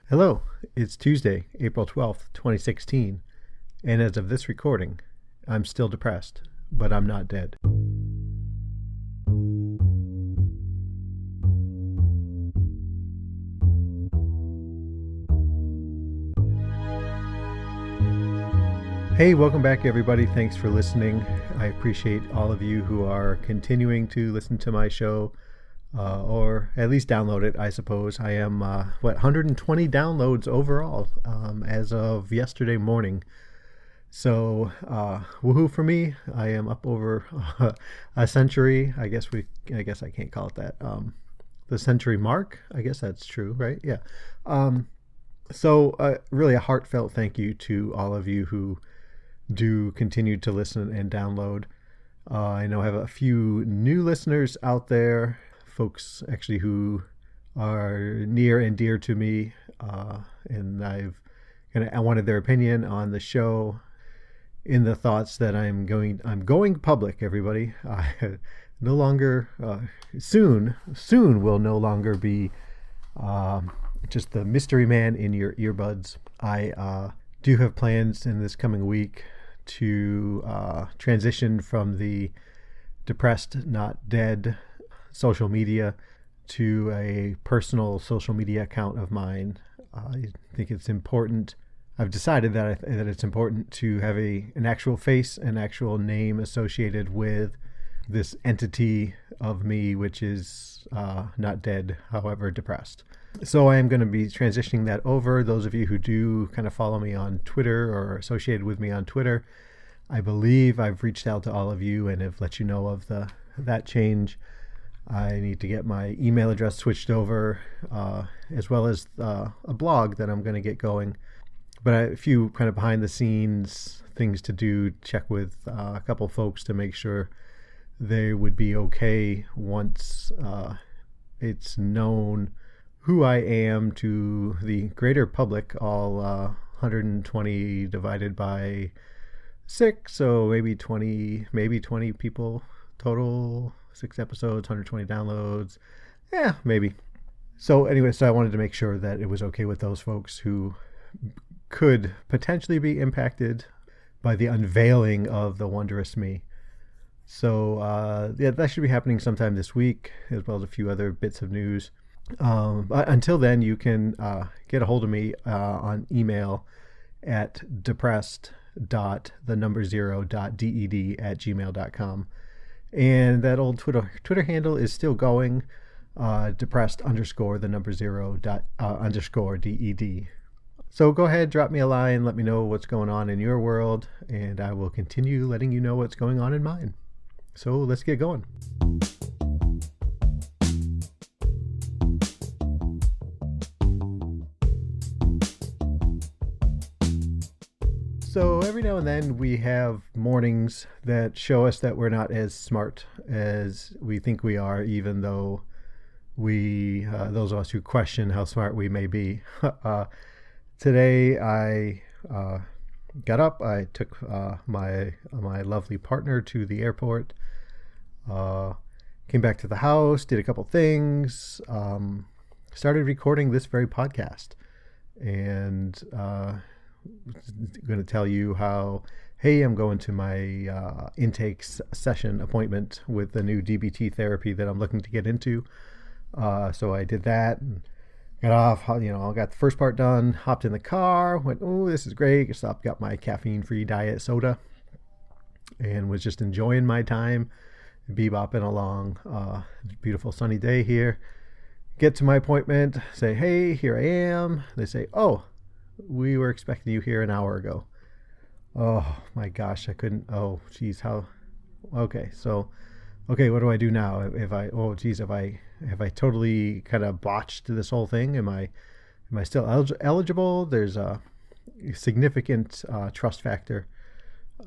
Hello, it's Tuesday, April 12th, 2016, and as of this recording, I'm still depressed, but I'm not dead. Hey, welcome back, everybody. Thanks for listening. I appreciate all of you who are continuing to listen to my show, or at least download it, I suppose. I am, 120 downloads overall as of yesterday morning. So, woohoo for me! I am up over a century. I guess I can't call it that. The century mark. I guess that's true, right? Yeah. So, really, a heartfelt thank you to all of you who do continue to listen and download. I know I have a few new listeners out there, folks actually who are near and dear to me, and I wanted their opinion on the show. In the thoughts that I'm going public, everybody. No longer soon will no longer be just the mystery man in your earbuds. I do have plans in this coming week to transition from the depressed, not dead social media to a personal social media account of mine. I think it's important. I've decided that it's important to have an actual face, an actual name associated with this entity of me, which is not dead, however depressed. So I am going to be transitioning that over. Those of you who do kind of follow me on Twitter or are associated with me on Twitter, I believe I've reached out to all of you and have let you know of that change. I need to get my email address switched over, as well as a blog that I'm going to get going. But a few kind of behind the scenes things to do, check with a couple folks to make sure they would be okay once it's known who I am to the greater public, all 120 divided by 6, so maybe 20 people total, 6 episodes, 120 downloads. Yeah, maybe. So anyway, I wanted to make sure that it was okay with those folks who could potentially be impacted by the unveiling of the wondrous me. So yeah, that should be happening sometime this week, as well as a few other bits of news. But until then, you can get a hold of me on email at depressed.0.ded@gmail.com. And that old Twitter handle is still going, depressed_0._ded. So go ahead, drop me a line, let me know what's going on in your world, and I will continue letting you know what's going on in mine. So let's get going. So every now and then we have mornings that show us that we're not as smart as we think we are, even though those of us who question how smart we may be. Today I got up, I took my lovely partner to the airport, came back to the house, did a couple things, started recording this very podcast, and going to tell you how, hey, I'm going to my intake session appointment with the new DBT therapy that I'm looking to get into. So I did that and got off, I got the first part done, hopped in the car, went, oh, this is great. Stopped, got my caffeine-free diet soda, and was just enjoying my time, bebopping along. Beautiful sunny day here. Get to my appointment, say, hey, here I am. They say, oh, we were expecting you here an hour ago. Oh my gosh, I couldn't. Oh geez, how? Okay, so, okay, what do I do now? If I totally kind of botched this whole thing? Am I still eligible? There's a significant trust factor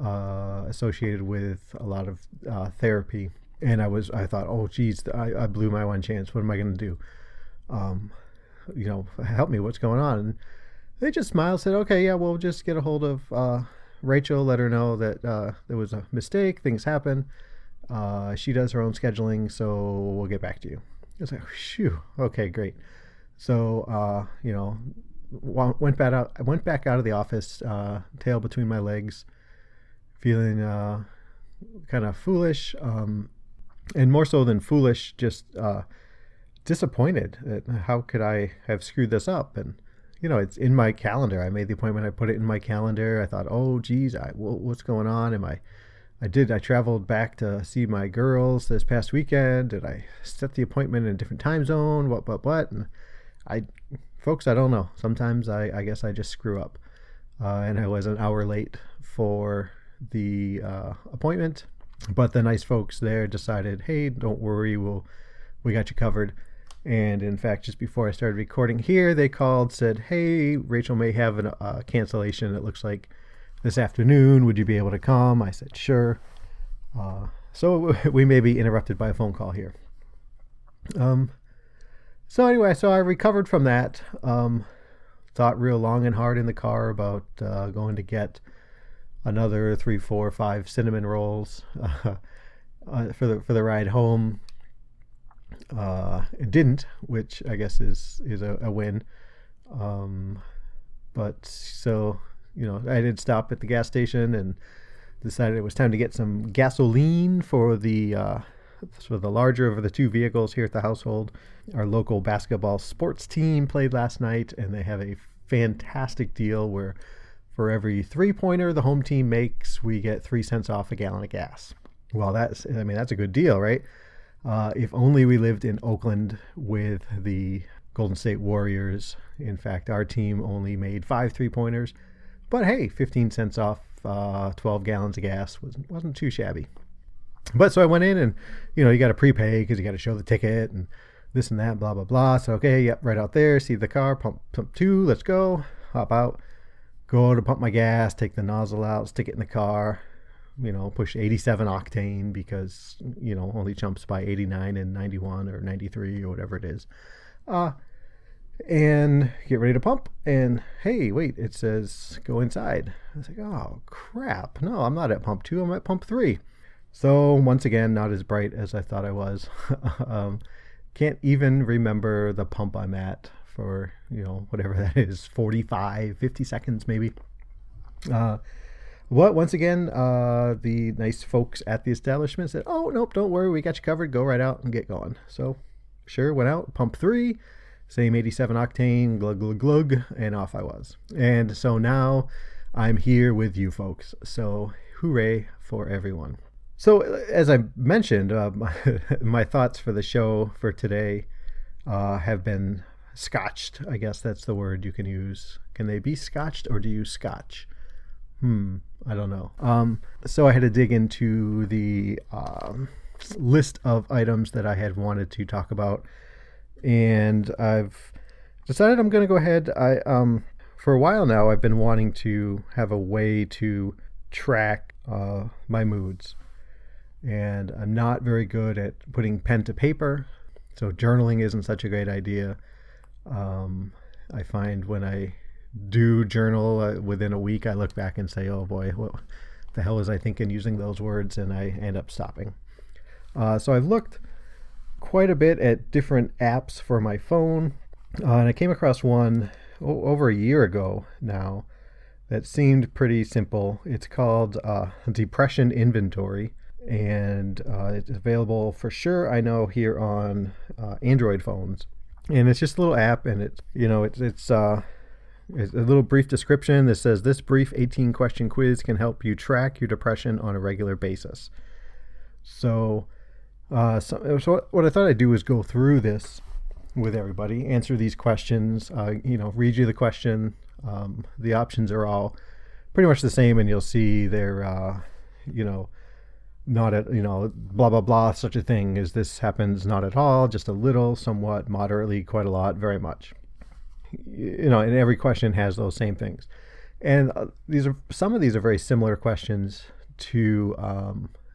associated with a lot of therapy, and I thought, oh geez, I blew my one chance. What am I going to do? Help me. What's going on? And they just smiled, said, okay, yeah, we'll just get a hold of Rachel, let her know that there was a mistake, things happen. She does her own scheduling, so we'll get back to you. I was like, phew, okay, great. So, I went back out of the office, tail between my legs, feeling kind of foolish, and more so than foolish, just disappointed. How could I have screwed this up? And it's in my calendar. I made the appointment. I put it in my calendar. I thought, oh, geez, what's going on? I traveled back to see my girls this past weekend. Did I set the appointment in a different time zone? What? And folks, I don't know. Sometimes I guess I just screw up. And I was an hour late for the appointment. But the nice folks there decided, hey, don't worry, we got you covered. And in fact, just before I started recording here, they called, said, hey, Rachel may have a cancellation. It looks like this afternoon. Would you be able to come? I said, sure. So we may be interrupted by a phone call here. So anyway, I recovered from that. Thought real long and hard in the car about going to get another 3, 4, 5 cinnamon rolls for the ride home. It didn't, which I guess is a win. But so, I did stop at the gas station and decided it was time to get some gasoline for the larger of the two vehicles here at the household. Our local basketball sports team played last night, and they have a fantastic deal where for every 3-pointer the home team makes, we get 3 cents off a gallon of gas. Well, that's a good deal, right? If only we lived in Oakland with the Golden State Warriors. In fact, our team only made 5 3-pointers. But hey, 15 cents off 12 gallons of gas wasn't too shabby. But so I went in and, you got to prepay because you got to show the ticket and this and that, blah, blah, blah. So, okay, yep, right out there, see the car, pump 2, let's go, hop out, go to pump my gas, take the nozzle out, stick it in the car, push 87 octane because, only jumps by 89 and 91 or 93 or whatever it is. And get ready to pump. And hey, wait, it says go inside. I was like, oh, crap. No, I'm not at pump 2. I'm at pump 3. So once again, not as bright as I thought I was. Can't even remember the pump I'm at for, whatever that is, 45, 50 seconds maybe. Once again, the nice folks at the establishment said, oh, nope, don't worry, we got you covered. Go right out and get going. So sure, went out, pump 3, same 87 octane, glug, glug, glug, and off I was. And so now I'm here with you folks. So hooray for everyone. So as I mentioned, my thoughts for the show for today have been scotched. I guess that's the word you can use. Can they be scotched or do you scotch? I don't know. So I had to dig into the list of items that I had wanted to talk about. And I've decided I'm going to go ahead. For a while now, I've been wanting to have a way to track my moods. And I'm not very good at putting pen to paper. So journaling isn't such a great idea. I find when I do journal within a week, I look back and say, oh boy, what the hell was I thinking using those words? And I end up stopping. So I've looked quite a bit at different apps for my phone. And I came across one over a year ago now that seemed pretty simple. It's called Depression Inventory. And it's available for sure, I know, here on Android phones. And it's just a little app, and it's a little brief description that says this brief 18-question quiz can help you track your depression on a regular basis. So what I thought I'd do is go through this with everybody, answer these questions, read you the question. The options are all pretty much the same, and you'll see they're, not at, blah, blah, blah, such a thing as this happens, not at all, just a little, somewhat, moderately, quite a lot, very much. And every question has those same things. And some of these are very similar questions to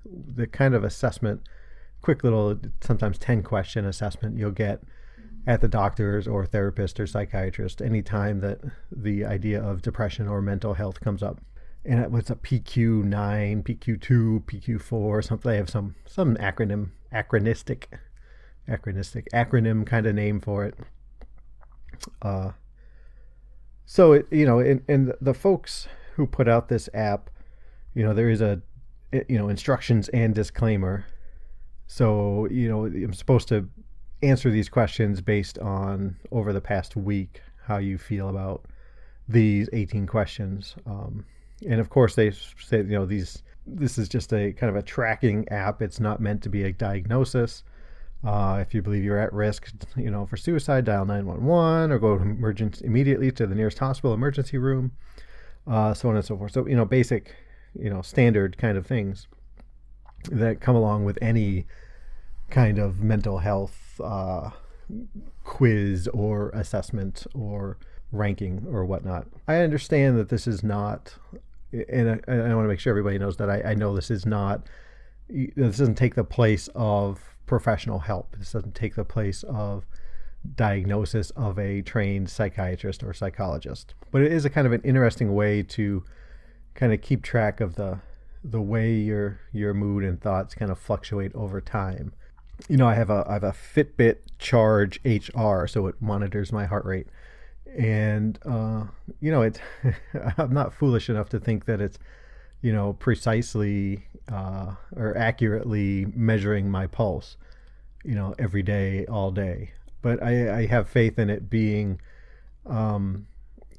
the kind of assessment, quick little, sometimes 10-question assessment you'll get at the doctor's or therapist or psychiatrist anytime that the idea of depression or mental health comes up. And what's a PQ9, PQ2, PQ4, something. They have some acronistic acronym kind of name for it. So and the folks who put out this app, there is a, instructions and disclaimer. So, I'm supposed to answer these questions based on over the past week, how you feel about these 18 questions. And of course they say, this is just a kind of a tracking app. It's not meant to be a diagnosis. If you believe you're at risk, for suicide, dial 911 or go immediately to the nearest hospital emergency room, so on and so forth. So, basic, standard kind of things that come along with any kind of mental health quiz or assessment or ranking or whatnot. I understand that this is not, and I want to make sure everybody knows that I know this is not, this doesn't take the place of professional help. This doesn't take the place of diagnosis of a trained psychiatrist or psychologist. But it is a kind of an interesting way to kind of keep track of the way your mood and thoughts kind of fluctuate over time. I have a Fitbit Charge HR, so it monitors my heart rate. And it I'm not foolish enough to think that it's precisely or accurately measuring my pulse every day, all day, but I have faith in it being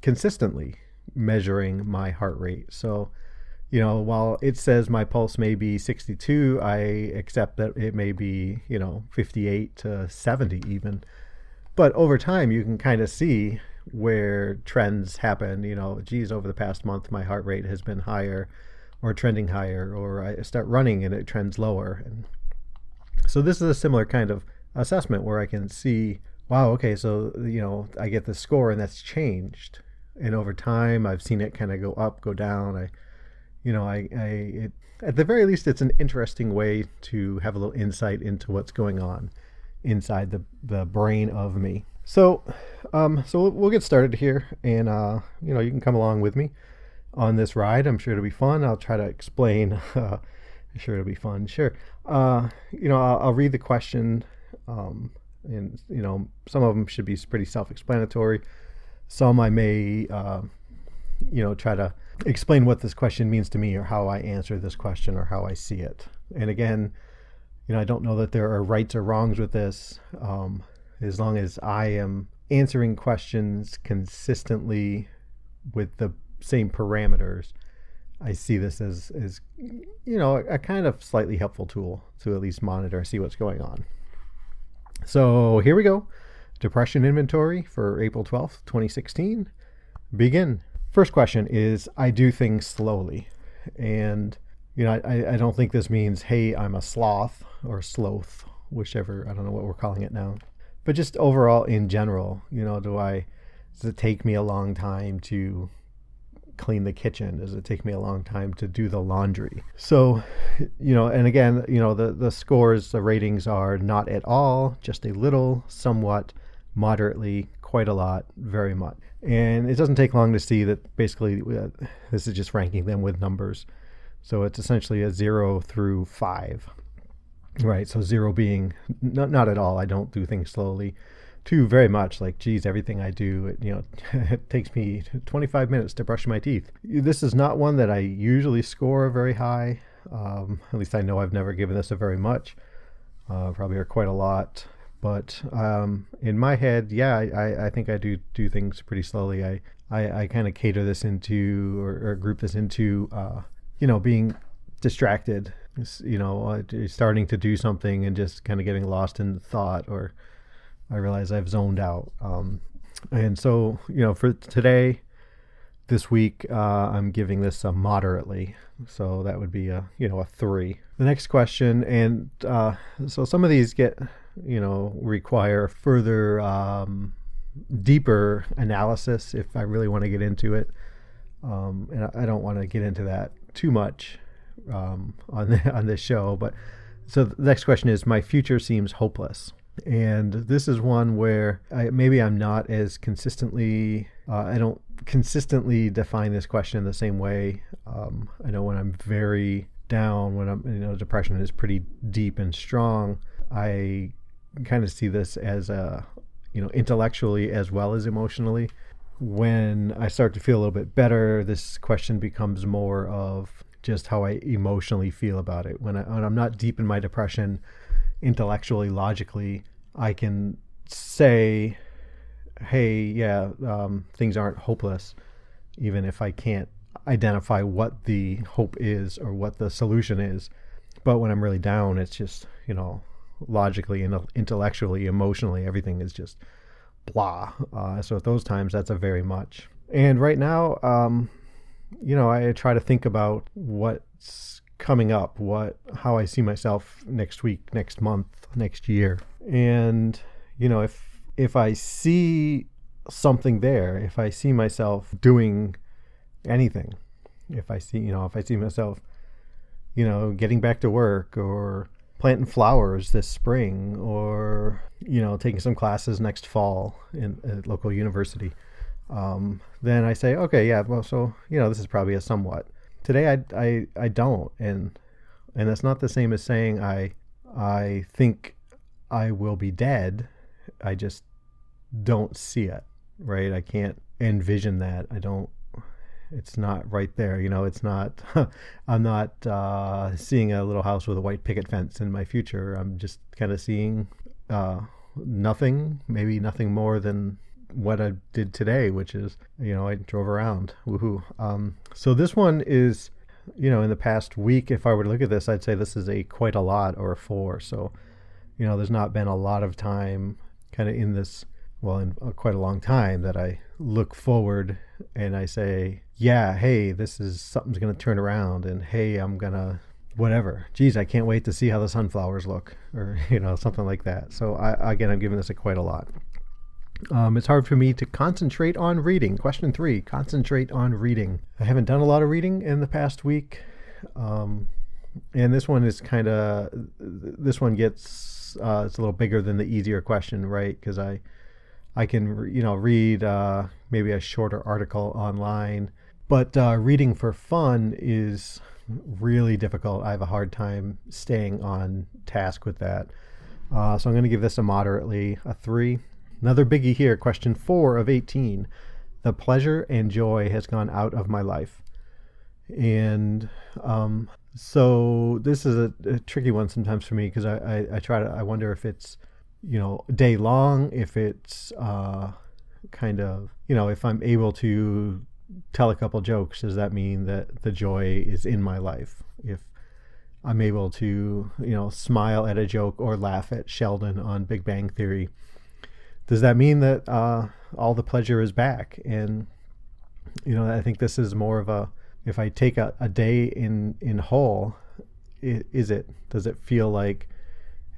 consistently measuring my heart rate. So while it says my pulse may be 62, I accept that it may be 58 to 70 even. But over time you can kind of see where trends happen. Over the past month my heart rate has been higher or trending higher, or I start running and it trends lower. And so this is a similar kind of assessment where I can see, wow, okay, so I get the score and that's changed, and over time I've seen it kind of go up, go down. At the very least, it's an interesting way to have a little insight into what's going on inside the brain of me. So we'll get started here, and you can come along with me on this ride. I'm sure it'll be fun. I'll try to explain. I'm sure it'll be fun. Sure. I'll read the question, and some of them should be pretty self-explanatory. Some I may try to explain what this question means to me, or how I answer this question, or how I see it. And again, I don't know that there are rights or wrongs with this. As long as I am answering questions consistently with the same parameters, I see this as a kind of slightly helpful tool to at least monitor and see what's going on. So here we go. Depression inventory for April 12th, 2016. Begin. First question is, I do things slowly. And, I don't think this means, hey, I'm a sloth or sloth, whichever, I don't know what we're calling it now. But just overall in general, does it take me a long time to clean the kitchen? Does it take me a long time to do the laundry? So, and again, the scores, the ratings are not at all, just a little, somewhat, moderately, quite a lot, very much. And it doesn't take long to see that basically this is just ranking them with numbers. So it's essentially a 0 through 5, right? So 0 being not at all, I don't do things slowly. 2, very much, like, geez, everything I do, it takes me 25 minutes to brush my teeth. This is not one that I usually score very high. At least I know I've never given this a very much, probably are quite a lot. But in my head, yeah, I think I do things pretty slowly. I kind of cater this into, or group this into, being distracted, starting to do something and just kind of getting lost in thought, or I realize I've zoned out. And so, for today, this week, I'm giving this a moderately. So that would be a 3. The next question, and so some of these require further, deeper analysis if I really want to get into it. And I don't want to get into that too much on this show. But so the next question is, my future seems hopeless. And this is one where maybe I'm not as consistently, I don't consistently define this question the same way. I know when I'm very down, when I'm, depression is pretty deep and strong, I kind of see this as intellectually as well as emotionally. when I start to feel a little bit better, this question becomes more of just how I emotionally feel about it. When I'm not deep in my depression, intellectually, logically, I can say, hey, yeah, things aren't hopeless, even if I can't identify what the hope is or what the solution is. But when I'm really down, it's just, logically and intellectually, emotionally, everything is just blah. So at those times, that's a very much. And right now, I try to think about what's coming up, how I see myself next week, next month, next year. And, if I see something there, if I see myself doing anything, if I see myself, getting back to work or planting flowers this spring or, taking some classes next fall in a local university, then I say, okay, yeah, well, so, this is probably a somewhat. Today I don't. And that's not the same as saying I think I will be dead. I just don't see it, right? I can't envision that. It's not right there. It's not, I'm not seeing a little house with a white picket fence in my future. I'm just kind of seeing nothing, maybe nothing more than what I did today, which is, I drove around. Woohoo. So this one is, in the past week, if I were to look at this, I'd say this is a quite a lot or a 4. So, there's not been a lot of time kind of in this, in quite a long time that I look forward and I say, yeah, hey, something's going to turn around, and hey, I'm going to whatever. Geez, I can't wait to see how the sunflowers look, or, something like that. So I'm giving this quite a lot. It's hard for me to concentrate on reading. Question 3, concentrate on reading. I haven't done a lot of reading in the past week. And this one is this one gets, it's a little bigger than the easier question, right? Because I can, read maybe a shorter article online, but reading for fun is really difficult. I have a hard time staying on task with that. So I'm going to give this a 3. Another biggie here, question 4 of 18. The pleasure and joy has gone out of my life. And so this is a tricky one sometimes for me, because I wonder if it's, day long, if it's kind of, if I'm able to tell a couple jokes, does that mean that the joy is in my life? If I'm able to, smile at a joke or laugh at Sheldon on Big Bang Theory, does that mean that all the pleasure is back? And, I think this is more of if I take a day in whole, does it feel like,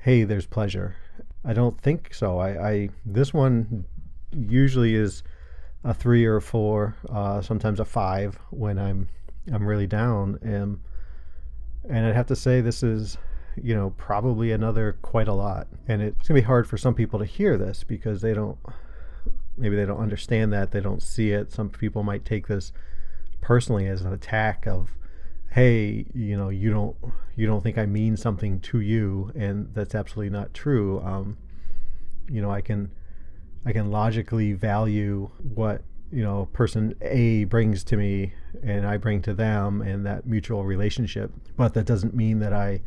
hey, there's pleasure? I don't think so. This one usually is a 3 or a 4, sometimes a 5 when I'm really down. And I'd have to say this is, probably another quite a lot. And it's gonna be hard for some people to hear this because maybe they don't understand that, they don't see it. Some people might take this personally as an attack of, hey, you don't think I mean something to you, and that's absolutely not true. I can logically value what person A brings to me and I bring to them, and that mutual relationship, but that doesn't mean that I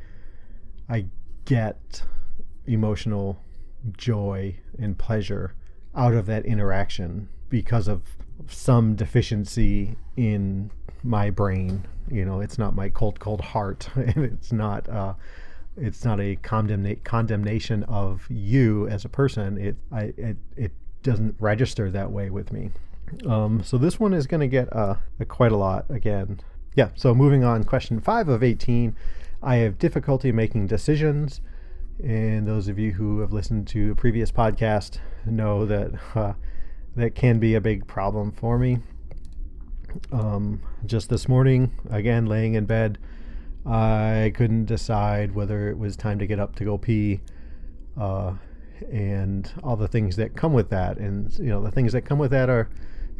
get emotional joy and pleasure out of that interaction because of some deficiency in my brain. It's not my cold heart, and it's not a condemnation of you as a person. It doesn't register that way with me. So this one is going to get quite a lot again. Yeah. So moving on, question 5 of 18. I have difficulty making decisions, and those of you who have listened to a previous podcast know that that can be a big problem for me. Just this morning, again, laying in bed, I couldn't decide whether it was time to get up to go pee, and all the things that come with that. And, the things that come with that are,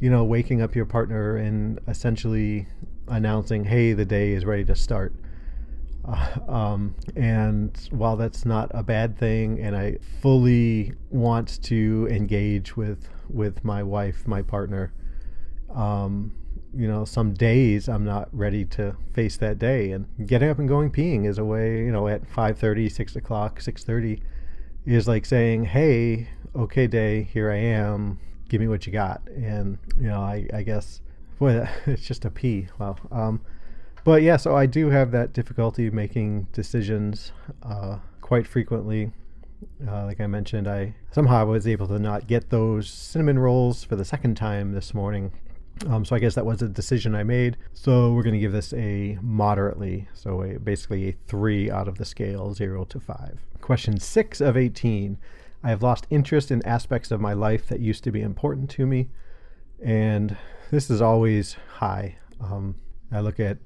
waking up your partner and essentially announcing, hey, the day is ready to start. And while that's not a bad thing, and I fully want to engage with my wife, my partner, Some days I'm not ready to face that day, and getting up and going peeing is a way, at 5:30, 6 o'clock, 6:30 is like saying, hey, okay, day, here I am, give me what you got. And, I guess, boy, it's just a pee. Wow. But yeah, so I do have that difficulty making decisions quite frequently. Like I mentioned, I somehow was able to not get those cinnamon rolls for the second time this morning. So I guess that was a decision I made. So we're going to give this a moderately, so basically a 3 out of the scale, 0 to 5. Question 6 of 18. I have lost interest in aspects of my life that used to be important to me. And this is always high. I look at,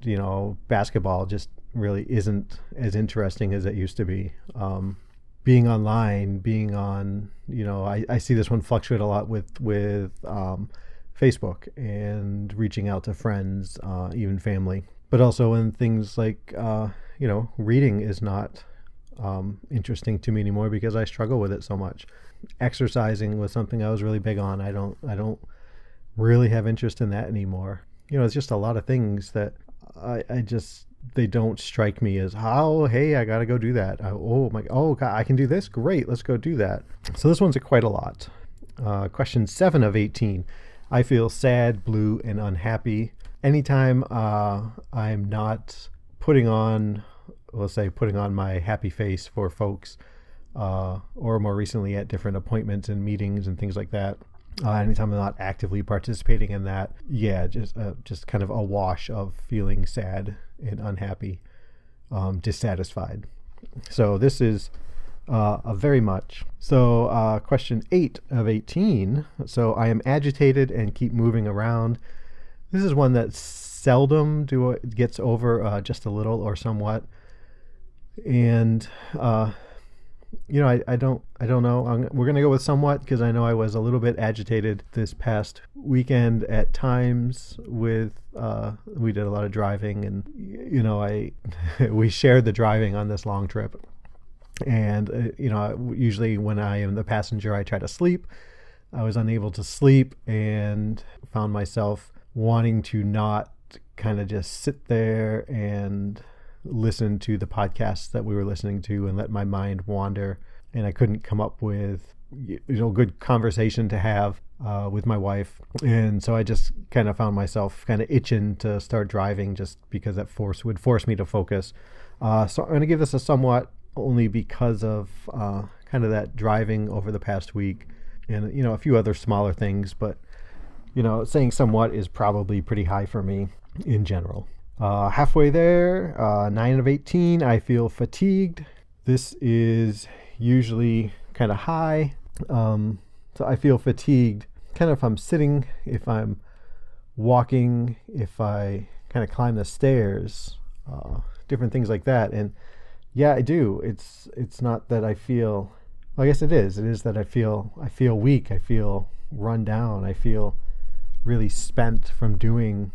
basketball just really isn't as interesting as it used to be. Being online, being on, I see this one fluctuate a lot with Facebook and reaching out to friends, even family. But also in things like, reading is not interesting to me anymore because I struggle with it so much. Exercising was something I was really big on. I don't really have interest in that anymore. It's just a lot of things that they don't strike me as, hey, I got to go do that. God, I can do this. Great. Let's go do that. So this one's quite a lot. Question 7 of 18. I feel sad, blue, and unhappy. Anytime I'm not putting on my happy face for folks, or more recently at different appointments and meetings and things like that. Anytime I'm not actively participating in that, just kind of a wash of feeling sad and unhappy, dissatisfied. So this is a very much. So question 8 of 18. So I am agitated and keep moving around. This is one that seldom gets over just a little or somewhat. And I don't know. We're going to go with somewhat because I know I was a little bit agitated this past weekend at times with, we did a lot of driving and, we shared the driving on this long trip. And, usually when I am the passenger, I try to sleep. I was unable to sleep and found myself wanting to not kind of just sit there and listen to the podcasts that we were listening to and let my mind wander. And I couldn't come up with, good conversation to have with my wife. And so I just kind of found myself kind of itching to start driving just because that would force me to focus. So I'm going to give this a somewhat, only because of kind of that driving over the past week and, a few other smaller things. But, saying somewhat is probably pretty high for me in general. Halfway there, 9 of 18, I feel fatigued. This is usually kind of high. So I feel fatigued kind of if I'm sitting, if I'm walking, if I kind of climb the stairs, different things like that. And yeah, I do. It's not that I feel, well, I guess it is. It is that I feel weak. I feel run down. I feel really spent from doing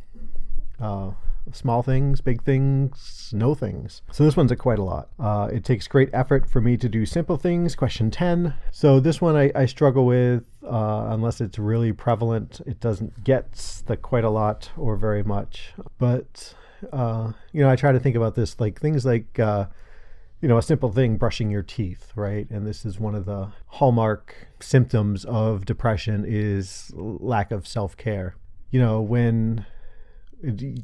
small things, big things, no things. So this one's quite a lot. It takes great effort for me to do simple things. Question 10. So this one I struggle with unless it's really prevalent. It doesn't get the quite a lot or very much. But, I try to think about this like things like, a simple thing, brushing your teeth, right? And this is one of the hallmark symptoms of depression is lack of self-care. When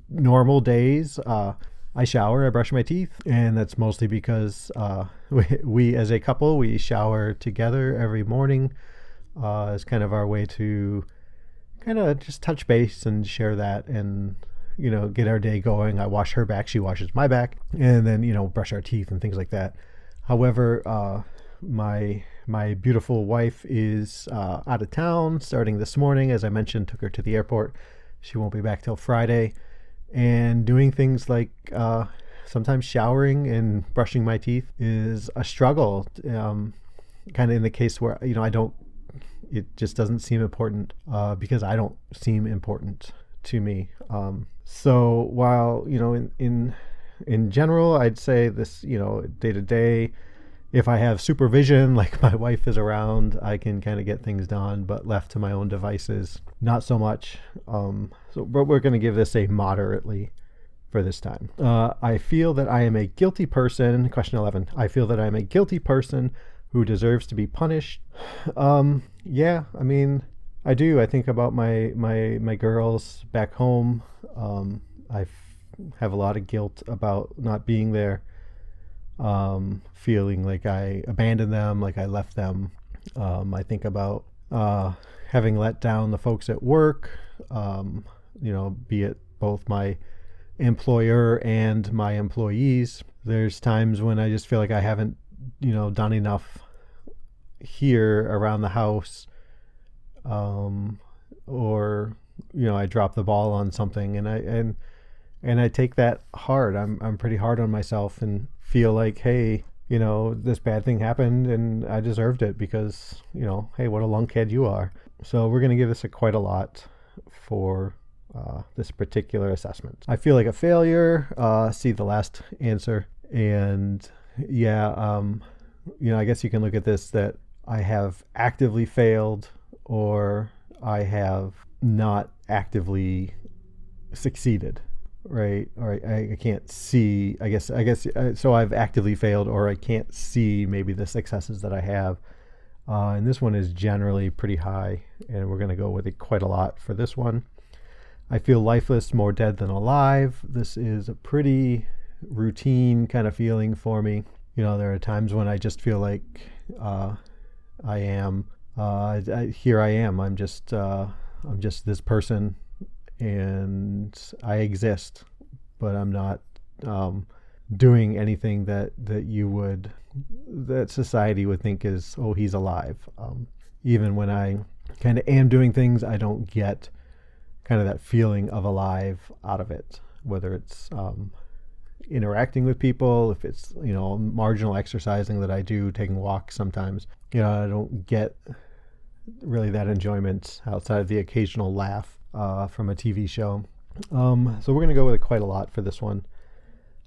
normal days, I shower, I brush my teeth, and that's mostly because we as a couple, we shower together every morning as kind of our way to kind of just touch base and share that and, get our day going. I wash her back, she washes my back, and then, brush our teeth and things like that. However, my beautiful wife is out of town starting this morning. As I mentioned, took her to the airport. She won't be back till Friday. And doing things like sometimes showering and brushing my teeth is a struggle. Kind of in the case where, it just doesn't seem important because I don't seem important to me. So while, in general, I'd say this, day to day, if I have supervision, like my wife is around, I can kind of get things done, but left to my own devices, not so much. But we're going to give this a moderately for this time. I feel that I am a guilty person. Question 11. I feel that I am a guilty person who deserves to be punished. Yeah, I mean, I do. I think about my girls back home. I have a lot of guilt about not being there. Feeling like I abandoned them, like I left them. I think about having let down the folks at work, be it both my employer and my employees. There's times when I just feel like I haven't, done enough here around the house, or I drop the ball on something, and I take that hard. I'm pretty hard on myself and feel like, hey, this bad thing happened and I deserved it because, hey, what a lunkhead you are. So we're going to give this quite a lot for this particular assessment. I feel like a failure. See the last answer. And yeah, I guess you can look at this that I have actively failed or I have not actively succeeded. Right. Or I can't see, I guess, so I've actively failed or I can't see maybe the successes that I have. And this one is generally pretty high and we're going to go with it quite a lot for this one. I feel lifeless, more dead than alive. This is a pretty routine kind of feeling for me. There are times when I just feel like I am, here I am. I'm just this person. And I exist, but I'm not doing anything that society would think is, oh, he's alive. Even when I kind of am doing things, I don't get kind of that feeling of alive out of it, whether it's interacting with people, if it's, marginal exercising that I do, taking walks sometimes, I don't get really that enjoyment outside of the occasional laugh from a TV show. So we're going to go with quite a lot for this one.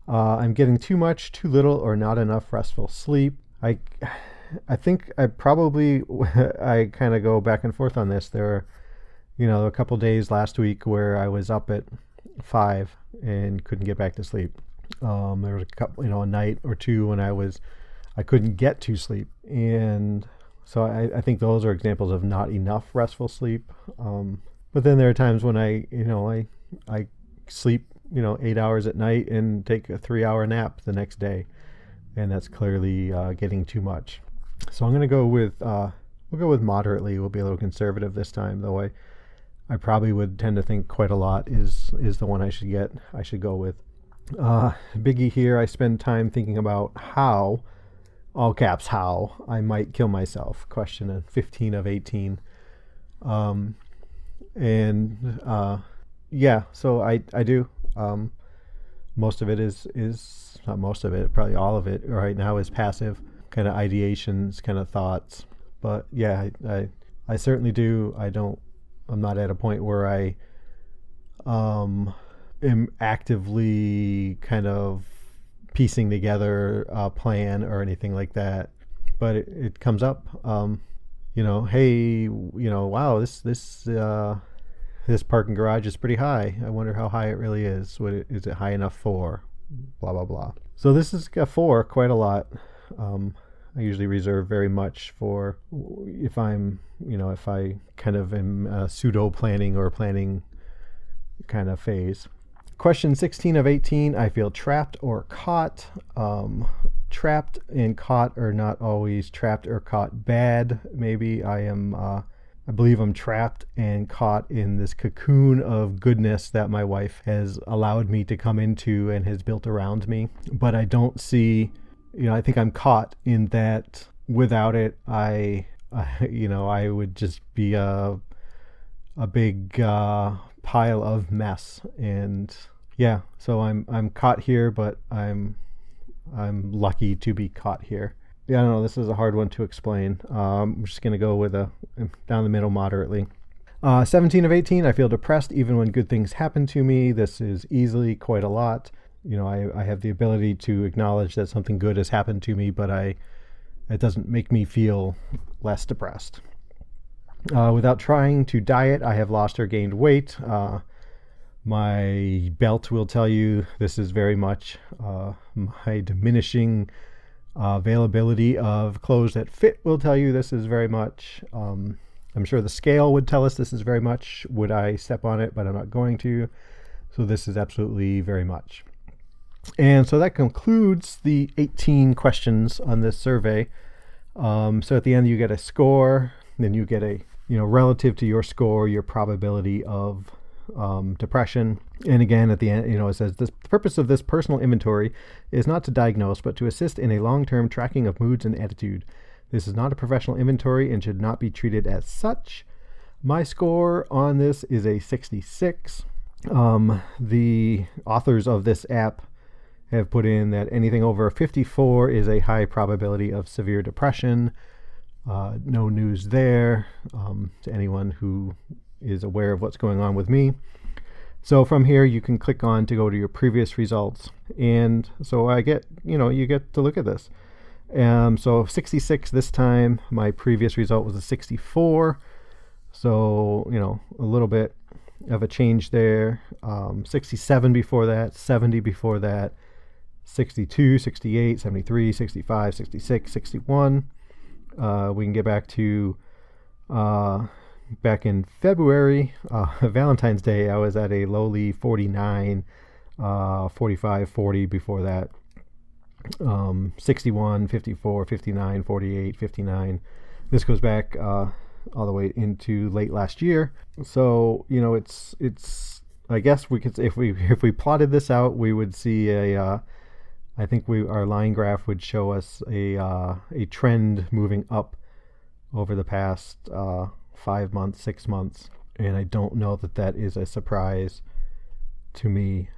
I'm getting too much, too little, or not enough restful sleep. I think I probably, I kind of go back and forth on this. There are, a couple days last week where I was up at 5 and couldn't get back to sleep. There was a couple, a night or two when I couldn't get to sleep. And so I think those are examples of not enough restful sleep. But then there are times when I sleep, 8 hours at night and take a 3-hour nap the next day. And that's clearly getting too much. So I'm going to go with, we'll go with moderately. We'll be a little conservative this time, though I probably would tend to think quite a lot is the one I should go with. Biggie here, I spend time thinking about how, all caps, how I might kill myself. Question 15 of 18. Yeah, so I do. Most of it is not most of it, probably all of it right now is passive kind of ideations, kind of thoughts. But yeah, I certainly do. I'm not at a point where I am actively kind of piecing together a plan or anything like that. But it comes up, hey, wow, this parking garage is pretty high. I wonder how high it really is. Is it high enough for? Blah, blah, blah. So this is a 4, quite a lot. I usually reserve very much for if I'm, if I kind of am pseudo planning or planning kind of phase. Question 16 of 18, I feel trapped or caught. Trapped and caught are not always trapped or caught bad. Maybe I believe I'm trapped and caught in this cocoon of goodness that my wife has allowed me to come into and has built around me. But I don't see, I think I'm caught in that without it, I would just be a big pile of mess. And yeah, so I'm caught here, but I'm lucky to be caught here. Yeah, I don't know. This is a hard one to explain. I'm just going to go with down the middle moderately. 17 of 18, I feel depressed even when good things happen to me. This is easily quite a lot. I have the ability to acknowledge that something good has happened to me, but I it doesn't make me feel less depressed. Without trying to diet, I have lost or gained weight. My belt will tell you this is very much my diminishing availability of clothes that fit will tell you this is very much. I'm sure the scale would tell us this is very much. Would I step on it? But I'm not going to. So this is absolutely very much. And so that concludes the 18 questions on this survey. So at the end you get a score, then you get a, relative to your score, your probability of depression. And again, at the end, it says the purpose of this personal inventory is not to diagnose, but to assist in a long-term tracking of moods and attitude. This is not a professional inventory and should not be treated as such. My score on this is a 66. The authors of this app have put in that anything over a 54 is a high probability of severe depression. No news there to anyone who is aware of what's going on with me. So from here you can click on to go to your previous results, and so I get, you get to look at this. So 66 this time. My previous result was a 64, so a little bit of a change there. 67 before that, 70 before that, 62, 68, 73, 65, 66, 61. We can get back to back in February, Valentine's Day, I was at a lowly 49, 45, 40 before that, 61, 54, 59, 48, 59. This goes back all the way into late last year. So, it's I guess we could, if we plotted this out, we would see our line graph would show us a trend moving up over the past 5 months, 6 months, and I don't know that is a surprise to me,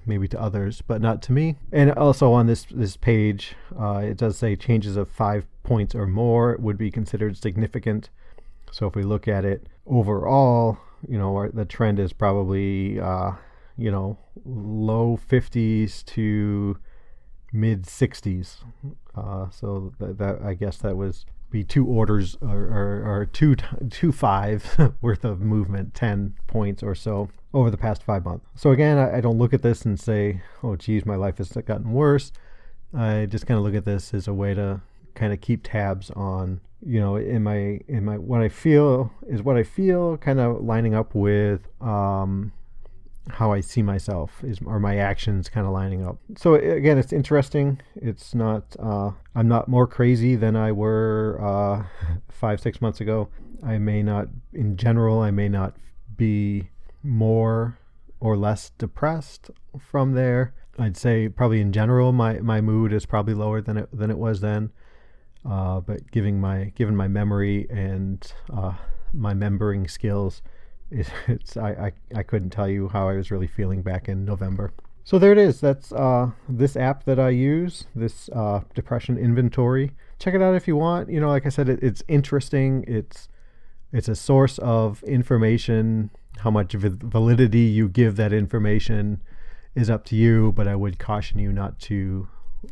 maybe to others, but not to me. And also on this page, it does say changes of 5 points or more would be considered significant. So if we look at it overall, the trend is probably low 50s to mid 60s. So that I guess that was be 2 orders or two fives worth of movement, 10 points or so over the past 5 months. So again, I don't look at this and say, oh geez, my life has gotten worse. I just kind of look at this as a way to kind of keep tabs on, in my what I feel kind of lining up with how I see myself, are my actions kind of lining up. So again, it's interesting. It's not, I'm not more crazy than I were 5-6 months ago. In general, I may not be more or less depressed from there. I'd say probably in general, my mood is probably lower than it was then. But given my memory and my membering skills, I couldn't tell you how I was really feeling back in November. So there it is. That's this app that I use, this depression inventory. Check it out if you want. Like I said, it's interesting. It's a source of information. How much validity you give that information is up to you, but I would caution you not to.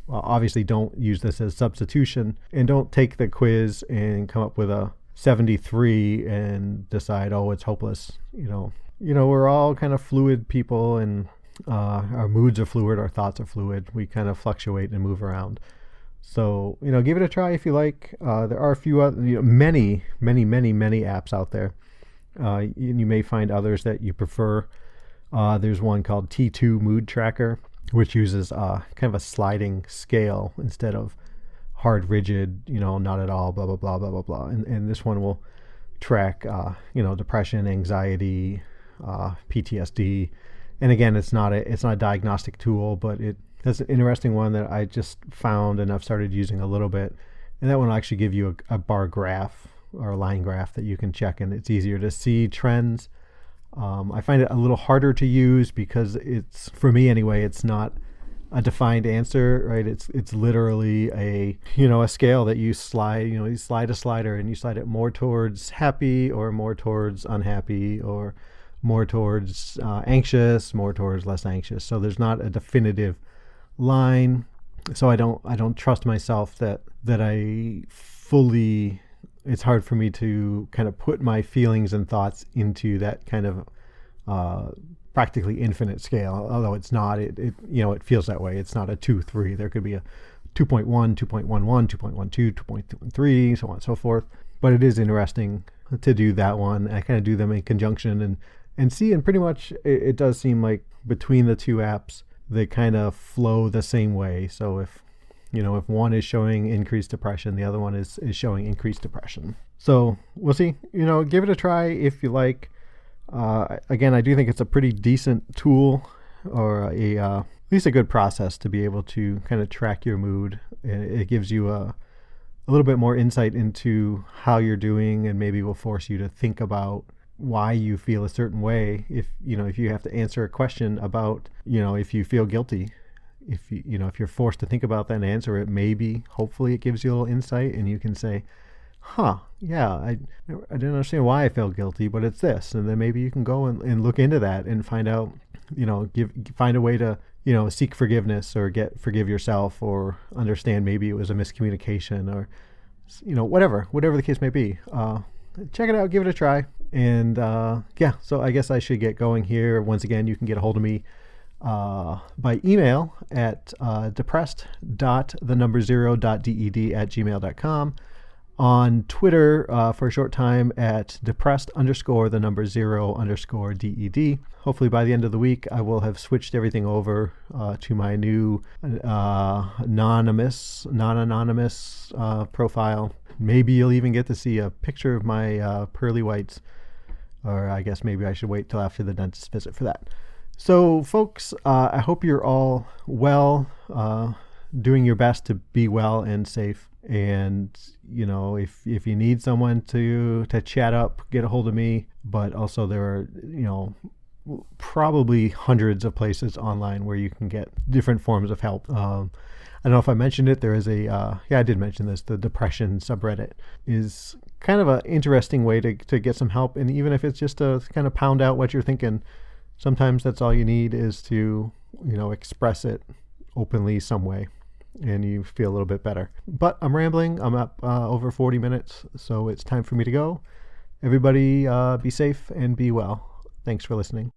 Obviously, don't use this as substitution, and don't take the quiz and come up with a 73 and decide, oh, it's hopeless. We're all kind of fluid people, and our moods are fluid, our thoughts are fluid. We kind of fluctuate and move around. So, give it a try if you like. There are a few other, many apps out there. You may find others that you prefer. There's one called T2 Mood Tracker, which uses kind of a sliding scale instead of hard, rigid, not at all, blah, blah, blah, blah, blah, blah. And this one will track, depression, anxiety, PTSD. And again, it's not a diagnostic tool, but that's an interesting one that I just found and I've started using a little bit. And that one will actually give you a bar graph or a line graph that you can check, and it's easier to see trends. I find it a little harder to use because for me anyway, it's not a defined answer, right? It's literally a scale that you slide, you slide a slider and you slide it more towards happy or more towards unhappy or more towards anxious, more towards less anxious. So there's not a definitive line. So I don't trust myself that I fully, it's hard for me to kind of put my feelings and thoughts into that kind of practically infinite scale, although it's not. It feels that way. It's not a 2, 3. There could be a 2.1, 2.11, 2.12, 2.13, so on and so forth. But it is interesting to do that one. I kind of do them in conjunction and see, and pretty much it does seem like between the two apps, they kind of flow the same way. So if one is showing increased depression, the other one is showing increased depression. So we'll see. Give it a try if you like. Again, I do think it's a pretty decent tool, or at least a good process to be able to kind of track your mood. It gives you a little bit more insight into how you're doing, and maybe will force you to think about why you feel a certain way. If you have to answer a question about, if you feel guilty, if you're forced to think about that and answer it, maybe hopefully it gives you a little insight, and you can say, yeah, I didn't understand why I felt guilty, but it's this. And then maybe you can go and look into that and find out, find a way to, seek forgiveness, or forgive yourself, or understand maybe it was a miscommunication, or, whatever the case may be. Check it out, give it a try. And so I guess I should get going here. Once again, you can get a hold of me by email at depressed.0.ded@gmail.com. On Twitter for a short time at depressed_0_DED. Hopefully by the end of the week, I will have switched everything over to my new non-anonymous profile. Maybe you'll even get to see a picture of my pearly whites, or I guess maybe I should wait till after the dentist visit for that. So folks, I hope you're all well, doing your best to be well and safe. And if you need someone to chat up, get a hold of me. But also there are probably hundreds of places online where you can get different forms of help. I don't know if I mentioned it. There is I did mention this. The depression subreddit is kind of an interesting way to get some help. And even if it's just to kind of pound out what you're thinking, sometimes that's all you need is to express it openly some way, and you feel a little bit better. But I'm rambling. I'm up over 40 minutes, so it's time for me to go. Everybody be safe and be well. Thanks for listening.